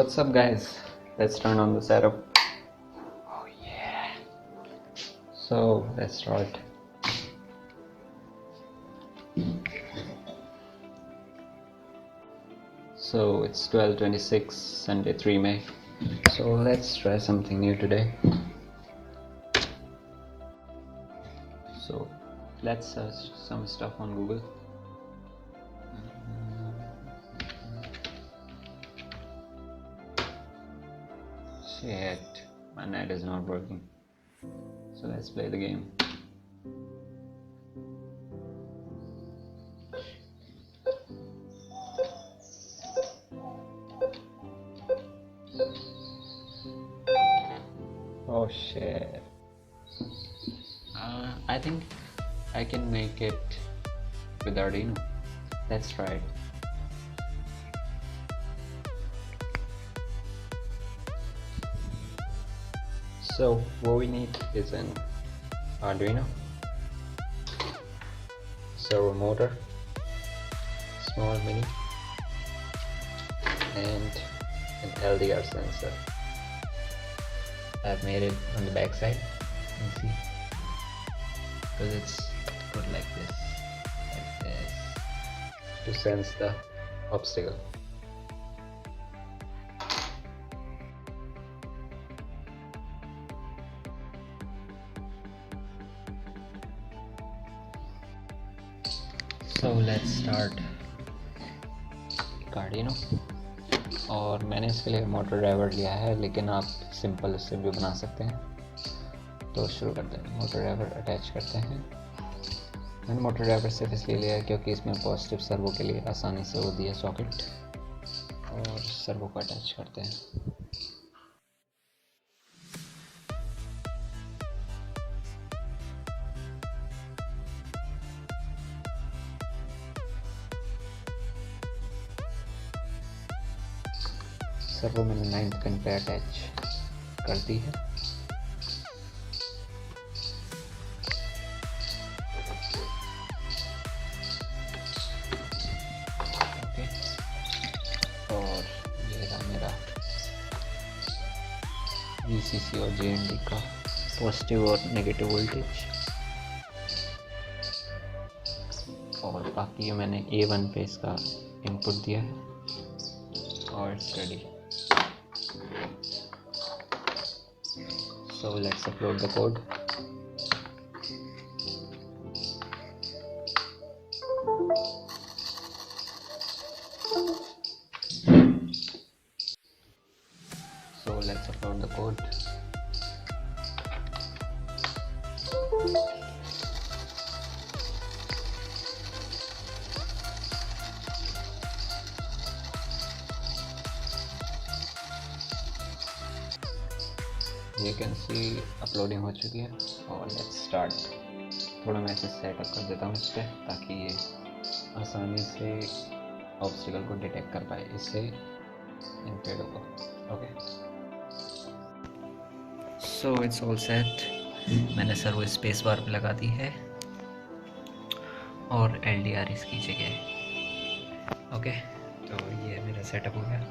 what's up guys? Let's turn on the setup. Oh yeah. So let's start. So it's 12:26, Sunday 3 May. So let's try something new today. So let's search some stuff on Google. Shit, my net is not working. So let's play the game. Oh shit. I think I can make it with Arduino. Let's try it. So what we need is an Arduino, servo motor, small mini, and an LDR sensor. I've made it on the back side, you can see, because it's put like this, to sense the obstacle. So let's start Arduino. और मैंने इसके लिए motor driver लिया है, लेकिन आप simple इससे भी बना सकते हैं। तो शुरू करते हैं। मोटर ड्राइवर अटैच करते हैं। मैंने मोटर ड्राइवर सिर्फ इसलिए लिया है क्योंकि इसमें पॉजिटिव सर्वो के लिए आसानी से वो दिया सॉकेट, और सर्वो को अटैच करते हैं। सर्वो मैंने 9th पिन पे अटैच कर दी है। ओके, और ये रहा मेरा VCC और JND का पॉजिटिव और नेगेटिव वोल्टेज, और बाकी मैंने A1 पे इसका इनपुट दिया है और study. So let's upload the code. So let's upload the code. You can see uploading हो चुकी है, और लेट्स स्टार्ट। थोड़ा मैं इसे सेटअप कर देता हूँ इस पर, ताकि ये आसानी से ऑब्स्टिकल को डिटेक्ट कर पाए इससे इन पेड़ों को। Okay, so it's all set. मैंने सर्वो स्पेस बार पे लगा दी है और LDR इसकी जगह। ओके, तो ये मेरा सेटअप हो गया।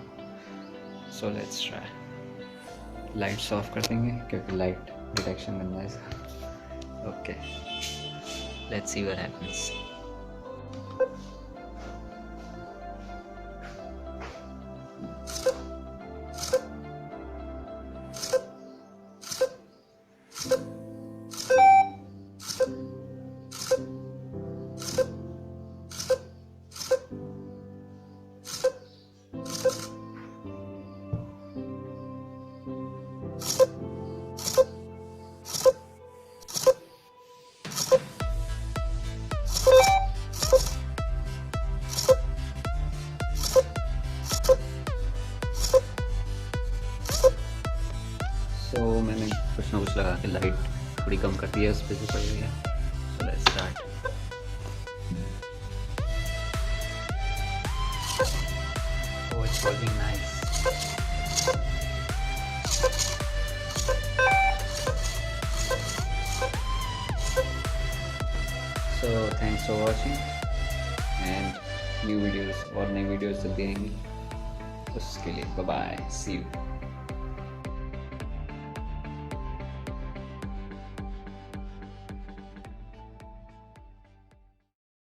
So let's try. Lights off कर देंगे क्योंकि लाइट डिटेक्शन करना है इसका। Okay, let's see what happens. तो मैंने कुछ ना कुछ लगा के लाइट थोड़ी कम कर दी है, उस पर से पड़ गई है। So let's start. Oh, it's working nice. So thanks for watching, and new videos और नई वीडियोस जल्दी आएंगी। उसके लिए बाय बाय, सी यू।